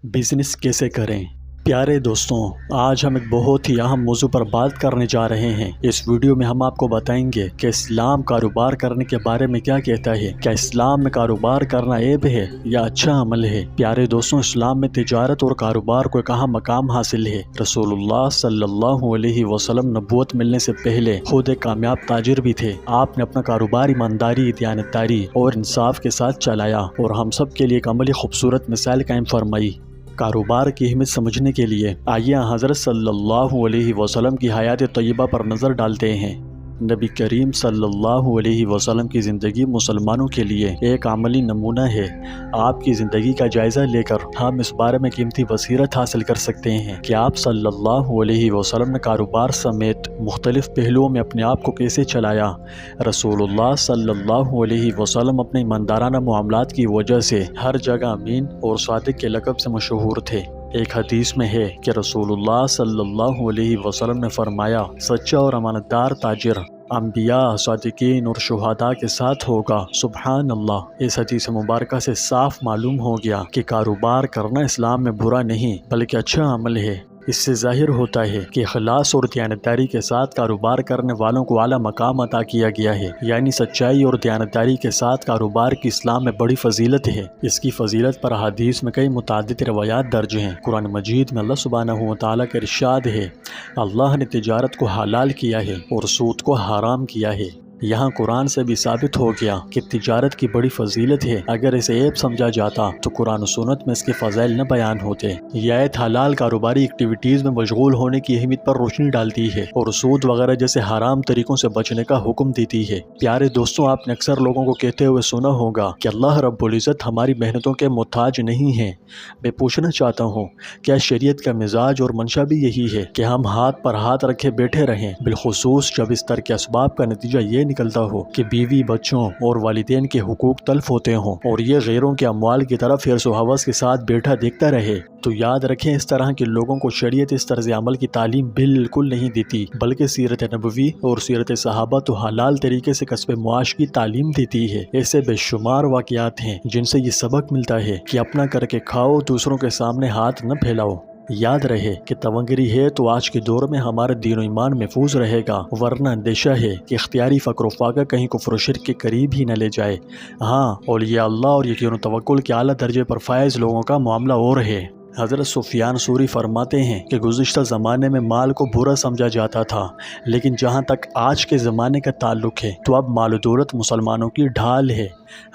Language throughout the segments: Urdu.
بزنس کیسے کریں؟ پیارے دوستوں، آج ہم ایک بہت ہی اہم موضوع پر بات کرنے جا رہے ہیں۔ اس ویڈیو میں ہم آپ کو بتائیں گے کہ اسلام کاروبار کرنے کے بارے میں کیا کہتا ہے۔ کیا اسلام میں کاروبار کرنا عیب ہے یا اچھا عمل ہے؟ پیارے دوستوں، اسلام میں تجارت اور کاروبار کو ایک اہم مقام حاصل ہے۔ رسول اللہ صلی اللہ علیہ وسلم نبوت ملنے سے پہلے خود ایک کامیاب تاجر بھی تھے۔ آپ نے اپنا کاروبار ایمانداری، دیانتداری اور انصاف کے ساتھ چلایا اور ہم سب کے لیے ایک عملی خوبصورت مثال قائم فرمائی۔ کاروبار کی اہمیت سمجھنے کے لیے آئیے حضرت صلی اللہ علیہ وسلم کی حیات طیبہ پر نظر ڈالتے ہیں۔ نبی کریم صلی اللہ علیہ وسلم کی زندگی مسلمانوں کے لیے ایک عملی نمونہ ہے۔ آپ کی زندگی کا جائزہ لے کر ہم اس بارے میں قیمتی بصیرت حاصل کر سکتے ہیں کہ آپ صلی اللہ علیہ وسلم نے کاروبار سمیت مختلف پہلوؤں میں اپنے آپ کو کیسے چلایا۔ رسول اللہ صلی اللہ علیہ وسلم اپنے ایماندارانہ معاملات کی وجہ سے ہر جگہ امین اور صادق کے لقب سے مشہور تھے۔ ایک حدیث میں ہے کہ رسول اللہ صلی اللہ علیہ وسلم نے فرمایا، سچا اور امانت دار تاجر انبیاء، صادقین اور شہداء کے ساتھ ہوگا۔ سبحان اللہ۔ اس حدیث مبارکہ سے صاف معلوم ہو گیا کہ کاروبار کرنا اسلام میں برا نہیں بلکہ اچھا عمل ہے۔ اس سے ظاہر ہوتا ہے کہ اخلاص اور دیانتداری کے ساتھ کاروبار کرنے والوں کو اعلیٰ مقام عطا کیا گیا ہے، یعنی سچائی اور دیانتداری کے ساتھ کاروبار کی اسلام میں بڑی فضیلت ہے۔ اس کی فضیلت پر احادیث میں کئی متعدد روایات درج ہیں۔ قرآن مجید میں اللہ سبحانہ و تعالیٰ کا ارشاد ہے، اللہ نے تجارت کو حلال کیا ہے اور سود کو حرام کیا ہے۔ یہاں قرآن سے بھی ثابت ہو گیا کہ تجارت کی بڑی فضیلت ہے۔ اگر اسے عیب سمجھا جاتا تو قرآن و سنت میں اس کے فضائل نہ بیان ہوتے۔ یہ آیت حلال کاروباری ایکٹیویٹیز میں مشغول ہونے کی اہمیت پر روشنی ڈالتی ہے اور سود وغیرہ جیسے حرام طریقوں سے بچنے کا حکم دیتی ہے۔ پیارے دوستوں، آپ نے اکثر لوگوں کو کہتے ہوئے سنا ہوگا کہ اللہ رب العزت ہماری محنتوں کے محتاج نہیں ہیں۔ میں پوچھنا چاہتا ہوں، کیا شریعت کا مزاج اور منشا بھی یہی ہے کہ ہم ہاتھ پر ہاتھ رکھے بیٹھے رہیں، بالخصوص جب اس طرح کے اسباب کا نتیجہ یہ نکلتا ہو کہ بیوی، بچوں اور والدین کے حقوق تلف ہوتے ہوں اور یہ غیروں کے اموال کی طرف حرص و ہوس کے ساتھ بیٹھا دیکھتا رہے؟ تو یاد رکھیں، اس طرح کے لوگوں کو شریعت اس طرز عمل کی تعلیم بالکل نہیں دیتی، بلکہ سیرت نبوی اور سیرت صحابہ تو حلال طریقے سے کسب معاش کی تعلیم دیتی ہے۔ ایسے بے شمار واقعات ہیں جن سے یہ سبق ملتا ہے کہ اپنا کر کے کھاؤ، دوسروں کے سامنے ہاتھ نہ پھیلاؤ۔ یاد رہے کہ تونگری ہے تو آج کے دور میں ہمارا دین و ایمان محفوظ رہے گا، ورنہ اندیشہ ہے کہ اختیاری فقر و فاقہ کہیں کفر و شرک کے قریب ہی نہ لے جائے۔ ہاں، اولیاء اللہ اور یقین و توکل کے اعلیٰ درجے پر فائز لوگوں کا معاملہ اور ہے۔ حضرت سفیان ثوری فرماتے ہیں کہ گزشتہ زمانے میں مال کو برا سمجھا جاتا تھا، لیکن جہاں تک آج کے زمانے کا تعلق ہے تو اب مال و دولت مسلمانوں کی ڈھال ہے۔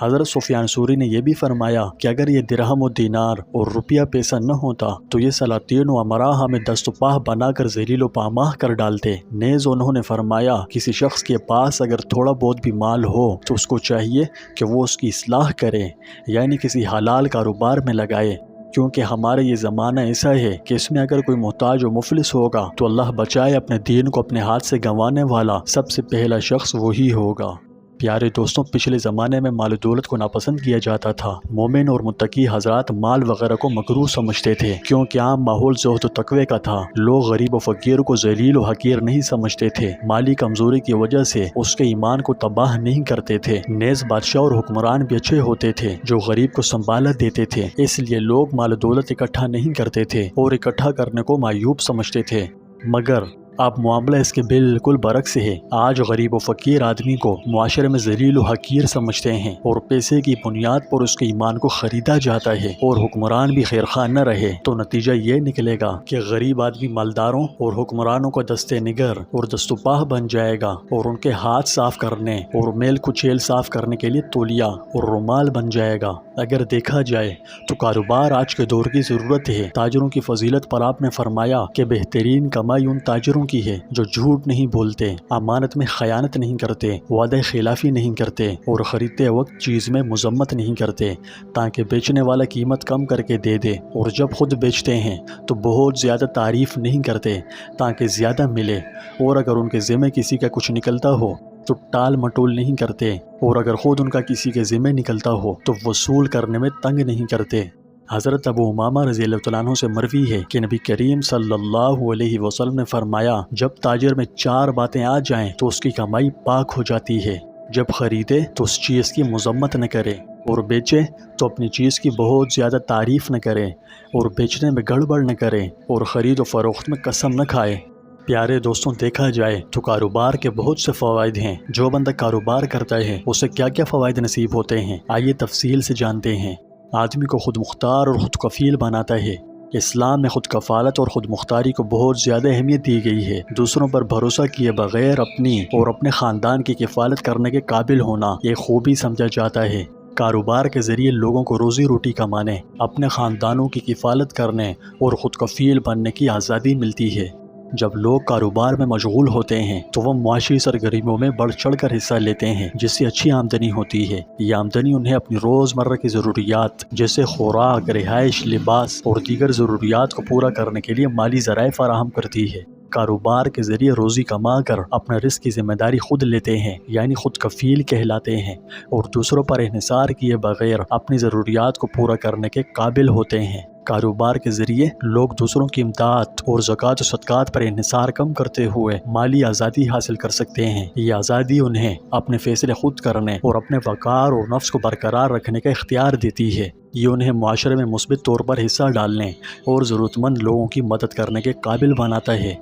حضرت سفیان ثوری نے یہ بھی فرمایا کہ اگر یہ درہم و دینار اور روپیہ پیسہ نہ ہوتا تو یہ سلاطین و امراء ہمیں دست و پاہ بنا کر ذلیل و پاماہ کر ڈالتے۔ نیز انہوں نے فرمایا، کسی شخص کے پاس اگر تھوڑا بہت بھی مال ہو تو اس کو چاہیے کہ وہ اس کی اصلاح کرے، یعنی کسی حلال کاروبار میں لگائے، کیونکہ ہمارا یہ زمانہ ایسا ہے کہ اس میں اگر کوئی محتاج و مفلس ہوگا تو اللہ بچائے اپنے دین کو اپنے ہاتھ سے گنوانے والا سب سے پہلا شخص وہی ہوگا۔ پیارے دوستوں، پچھلے زمانے میں مال و دولت کو ناپسند کیا جاتا تھا۔ مومن اور متقی حضرات مال وغیرہ کو مکروہ سمجھتے تھے، کیونکہ عام ماحول زہد و تقوی کا تھا۔ لوگ غریب و فقیر کو ذلیل و حقیر نہیں سمجھتے تھے، مالی کمزوری کی وجہ سے اس کے ایمان کو تباہ نہیں کرتے تھے۔ نیز بادشاہ اور حکمران بھی اچھے ہوتے تھے جو غریب کو سنبھالا دیتے تھے، اس لیے لوگ مال و دولت اکٹھا نہیں کرتے تھے اور اکٹھا کرنے کو معیوب سمجھتے تھے۔ مگر اب معاملہ اس کے بالکل برعکس ہے۔ آج غریب و فقیر آدمی کو معاشرے میں ذلیل و حقیر سمجھتے ہیں اور پیسے کی بنیاد پر اس کے ایمان کو خریدا جاتا ہے، اور حکمران بھی خیرخواہ نہ رہے تو نتیجہ یہ نکلے گا کہ غریب آدمی مالداروں اور حکمرانوں کا دستے نگر اور دست و پاہ بن جائے گا اور ان کے ہاتھ صاف کرنے اور میل کچیل صاف کرنے کے لیے تولیہ اور رومال بن جائے گا۔ اگر دیکھا جائے تو کاروبار آج کے دور کی ضرورت ہے۔ تاجروں کی فضیلت پر آپ نے فرمایا کہ بہترین کمائی ان تاجروں کی ہے جو جھوٹ نہیں بولتے، امانت میں خیانت نہیں کرتے، وعدہ خلافی نہیں کرتے اور خریدتے وقت چیز میں مذمت نہیں کرتے، تاکہ بیچنے والا قیمت کم کر کے دے دے، اور جب خود بیچتے ہیں تو بہت زیادہ تعریف نہیں کرتے تاکہ زیادہ ملے، اور اگر ان کے ذمہ کسی کا کچھ نکلتا ہو تو ٹال مٹول نہیں کرتے، اور اگر خود ان کا کسی کے ذمہ نکلتا ہو تو وصول کرنے میں تنگ نہیں کرتے۔ حضرت ابو امامہ رضی اللہ تعالیٰ عنہ سے مروی ہے کہ نبی کریم صلی اللہ علیہ وسلم نے فرمایا، جب تاجر میں 4 باتیں آ جائیں تو اس کی کمائی پاک ہو جاتی ہے۔ جب خریدے تو اس چیز کی مذمت نہ کرے، اور بیچے تو اپنی چیز کی بہت زیادہ تعریف نہ کرے، اور بیچنے میں گڑبڑ نہ کرے، اور خرید و فروخت میں قسم نہ کھائے۔ پیارے دوستوں، دیکھا جائے تو کاروبار کے بہت سے فوائد ہیں۔ جو بندہ کاروبار کرتا ہے اسے کیا کیا فوائد نصیب ہوتے ہیں، آئیے تفصیل سے جانتے ہیں۔ آدمی کو خود مختار اور خود کفیل بناتا ہے۔ اسلام میں خود کفالت اور خود مختاری کو بہت زیادہ اہمیت دی گئی ہے۔ دوسروں پر بھروسہ کیے بغیر اپنی اور اپنے خاندان کی کفالت کرنے کے قابل ہونا یہ خوبی سمجھا جاتا ہے۔ کاروبار کے ذریعے لوگوں کو روزی روٹی کمانے، اپنے خاندانوں کی کفالت کرنے اور خود کفیل بننے کی آزادی ملتی ہے۔ جب لوگ کاروبار میں مشغول ہوتے ہیں تو وہ معاشی سرگرمیوں میں بڑھ چڑھ کر حصہ لیتے ہیں، جس سے اچھی آمدنی ہوتی ہے۔ یہ آمدنی انہیں اپنی روزمرہ کی ضروریات جیسے خوراک، رہائش، لباس اور دیگر ضروریات کو پورا کرنے کے لیے مالی ذرائع فراہم کرتی ہے۔ کاروبار کے ذریعے روزی کما کر اپنا رزق کی ذمہ داری خود لیتے ہیں، یعنی خود کفیل کہلاتے ہیں، اور دوسروں پر انحصار کیے بغیر اپنی ضروریات کو پورا کرنے کے قابل ہوتے ہیں۔ کاروبار کے ذریعے لوگ دوسروں کی امداد اور زکوٰۃ و صدقات پر انحصار کم کرتے ہوئے مالی آزادی حاصل کر سکتے ہیں۔ یہ آزادی انہیں اپنے فیصلے خود کرنے اور اپنے وقار اور نفس کو برقرار رکھنے کا اختیار دیتی ہے۔ یہ انہیں معاشرے میں مثبت طور پر حصہ ڈالنے اور ضرورت مند لوگوں کی مدد کرنے کے قابل بناتا ہے۔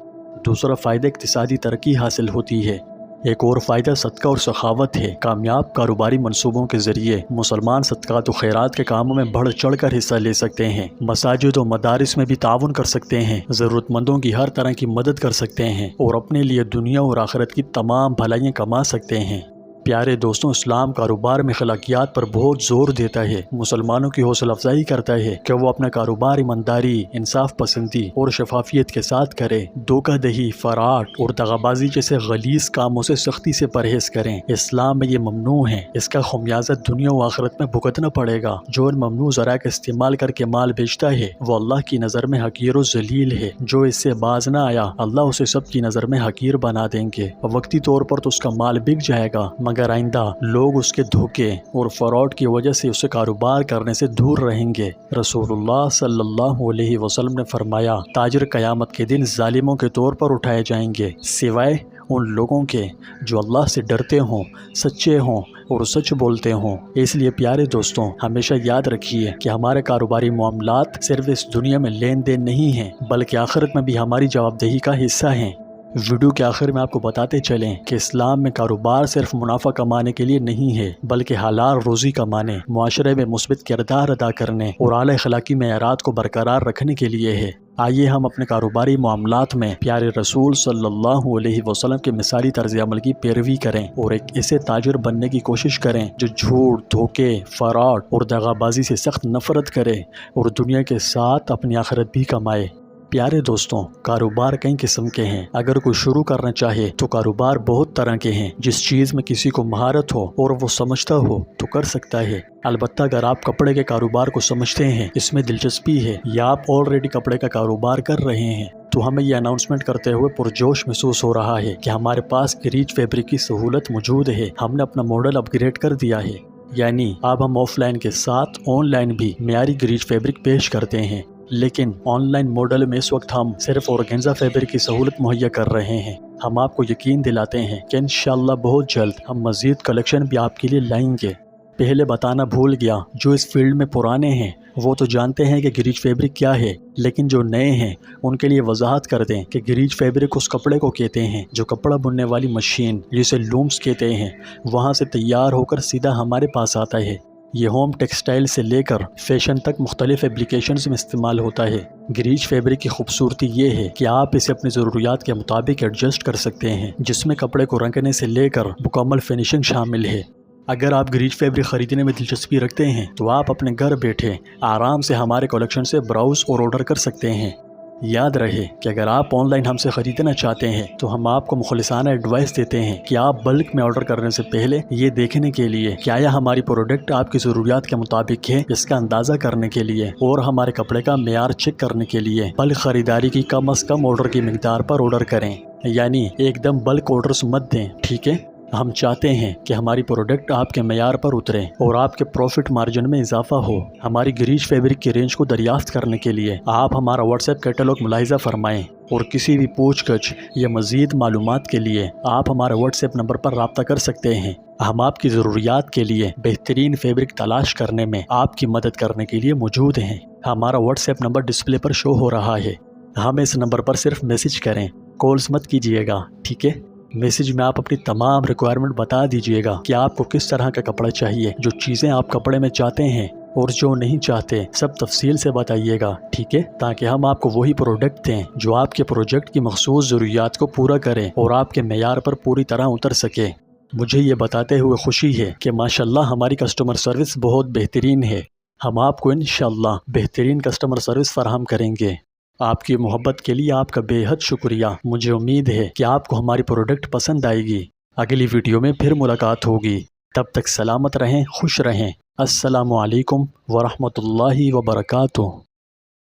دوسرا فائدہ اقتصادی ترقی حاصل ہوتی ہے۔ ایک اور فائدہ صدقہ اور سخاوت ہے۔ کامیاب کاروباری منصوبوں کے ذریعے مسلمان صدقات و خیرات کے کاموں میں بڑھ چڑھ کر حصہ لے سکتے ہیں، مساجد و مدارس میں بھی تعاون کر سکتے ہیں، ضرورت مندوں کی ہر طرح کی مدد کر سکتے ہیں، اور اپنے لیے دنیا اور آخرت کی تمام بھلائیاں کما سکتے ہیں۔ پیارے دوستوں، اسلام کاروبار میں اخلاقیات پر بہت زور دیتا ہے۔ مسلمانوں کی حوصلہ افزائی کرتا ہے کہ وہ اپنا کاروبار ایمانداری، انصاف پسندی اور شفافیت کے ساتھ کرے۔ دھوکہ دہی، فراڈ اور دغابازی جیسے غلیظ کاموں سے سختی سے پرہیز کریں۔ اسلام میں یہ ممنوع ہے۔ اس کا خمیازہ دنیا و آخرت میں بھگتنا پڑے گا۔ جو ان ممنوع ذرائع کا استعمال کر کے مال بیچتا ہے وہ اللہ کی نظر میں حقیر و ذلیل ہے۔ جو اس سے باز نہ آیا اللہ اسے سب کی نظر میں حقیر بنا دیں گے۔ وقتی طور پر تو اس کا مال بک جائے گا، مگر آئندہ لوگ اس کے دھوکے اور فراڈ کی وجہ سے اسے کاروبار کرنے سے دور رہیں گے۔ رسول اللہ صلی اللہ علیہ وسلم نے فرمایا، تاجر قیامت کے دن ظالموں کے طور پر اٹھائے جائیں گے، سوائے ان لوگوں کے جو اللہ سے ڈرتے ہوں، سچے ہوں اور سچ بولتے ہوں۔ اس لیے پیارے دوستوں، ہمیشہ یاد رکھیے کہ ہمارے کاروباری معاملات صرف اس دنیا میں لین دین نہیں ہیں، بلکہ آخرت میں بھی ہماری جواب دہی کا حصہ ہیں۔ ویڈیو کے آخر میں آپ کو بتاتے چلیں کہ اسلام میں کاروبار صرف منافع کمانے کے لیے نہیں ہے، بلکہ حلال روزی کمانے، معاشرے میں مثبت کردار ادا کرنے اور اعلیٰ اخلاقی معیارات کو برقرار رکھنے کے لیے ہے۔ آئیے ہم اپنے کاروباری معاملات میں پیارے رسول صلی اللہ علیہ وسلم کے مثالی طرز عمل کی پیروی کریں اور ایک ایسے تاجر بننے کی کوشش کریں جو جھوٹ، دھوکے، فراڈ اور دغابازی سے سخت نفرت کرے اور دنیا کے ساتھ اپنی آخرت بھی کمائے۔ پیارے دوستوں، کاروبار کئی قسم کے ہیں۔ اگر کوئی شروع کرنا چاہے تو کاروبار بہت طرح کے ہیں۔ جس چیز میں کسی کو مہارت ہو اور وہ سمجھتا ہو تو کر سکتا ہے۔ البتہ اگر آپ کپڑے کے کاروبار کو سمجھتے ہیں، اس میں دلچسپی ہے، یا آپ آلریڈی کپڑے کا کاروبار کر رہے ہیں، تو ہمیں یہ اناؤنسمنٹ کرتے ہوئے پرجوش محسوس ہو رہا ہے کہ ہمارے پاس گریج فیبرک کی سہولت موجود ہے۔ ہم نے اپنا ماڈل اپ گریڈ کر دیا ہے، یعنی اب ہم آف لائن کے ساتھ آن لائن بھی معیاری گریج فیبرک پیش کرتے ہیں۔ لیکن آن لائن ماڈل میں اس وقت ہم صرف اورگینزا فیبرک کی سہولت مہیا کر رہے ہیں۔ ہم آپ کو یقین دلاتے ہیں کہ انشاءاللہ بہت جلد ہم مزید کلیکشن بھی آپ کے لیے لائیں گے۔ پہلے بتانا بھول گیا، جو اس فیلڈ میں پرانے ہیں وہ تو جانتے ہیں کہ گریج فیبرک کیا ہے، لیکن جو نئے ہیں ان کے لیے وضاحت کر دیں کہ گریج فیبرک اس کپڑے کو کہتے ہیں جو کپڑا بننے والی مشین جسے لومز کہتے ہیں وہاں سے تیار ہو کر سیدھا ہمارے پاس آتا ہے۔ یہ ہوم ٹیکسٹائل سے لے کر فیشن تک مختلف ایپلیکیشنز میں استعمال ہوتا ہے۔ گریج فیبرک کی خوبصورتی یہ ہے کہ آپ اسے اپنی ضروریات کے مطابق ایڈجسٹ کر سکتے ہیں، جس میں کپڑے کو رنگنے سے لے کر مکمل فنیشنگ شامل ہے۔ اگر آپ گریج فیبرک خریدنے میں دلچسپی رکھتے ہیں تو آپ اپنے گھر بیٹھے آرام سے ہمارے کلیکشن سے براؤز اور آرڈر کر سکتے ہیں۔ یاد رہے کہ اگر آپ آن لائن ہم سے خریدنا چاہتے ہیں تو ہم آپ کو مخلصانہ ایڈوائس دیتے ہیں کہ آپ بلک میں آرڈر کرنے سے پہلے یہ دیکھنے کے لیے کہ آیا ہماری پروڈکٹ آپ کی ضروریات کے مطابق ہے، اس کا اندازہ کرنے کے لیے اور ہمارے کپڑے کا معیار چیک کرنے کے لیے بلک خریداری کی کم از کم آرڈر کی مقدار پر آرڈر کریں، یعنی ایک دم بلک آرڈرز مت دیں، ٹھیک ہے؟ ہم چاہتے ہیں کہ ہماری پروڈکٹ آپ کے معیار پر اترے اور آپ کے پروفٹ مارجن میں اضافہ ہو۔ ہماری گریج فیبرک کی رینج کو دریافت کرنے کے لیے آپ ہمارا واٹس ایپ کیٹلاگ ملاحظہ فرمائیں، اور کسی بھی پوچھ گچھ یا مزید معلومات کے لیے آپ ہمارے واٹس ایپ نمبر پر رابطہ کر سکتے ہیں۔ ہم آپ کی ضروریات کے لیے بہترین فیبرک تلاش کرنے میں آپ کی مدد کرنے کے لیے موجود ہیں۔ ہمارا واٹس ایپ نمبر ڈسپلے پر شو ہو رہا ہے، ہمیں اس نمبر پر صرف میسج کریں، کالز مت کیجیے گا، ٹھیک ہے؟ میسج میں آپ اپنی تمام ریکوائرمنٹ بتا دیجیے گا کہ آپ کو کس طرح کا کپڑا چاہیے، جو چیزیں آپ کپڑے میں چاہتے ہیں اور جو نہیں چاہتے سب تفصیل سے بتائیے گا، ٹھیک ہے؟ تاکہ ہم آپ کو وہی پروڈکٹ دیں جو آپ کے پروجیکٹ کی مخصوص ضروریات کو پورا کرے اور آپ کے معیار پر پوری طرح اتر سکے۔ مجھے یہ بتاتے ہوئے خوشی ہے کہ ماشاءاللہ ہماری کسٹمر سروس بہت بہترین ہے۔ ہم آپ کو انشاءاللہ بہترین کسٹمر سروس فراہم کریں گے۔ آپ کی محبت کے لیے آپ کا بے حد شکریہ۔ مجھے امید ہے کہ آپ کو ہماری پروڈکٹ پسند آئے گی۔ اگلی ویڈیو میں پھر ملاقات ہوگی، تب تک سلامت رہیں، خوش رہیں۔ السلام علیکم ورحمۃ اللہ وبرکاتہ۔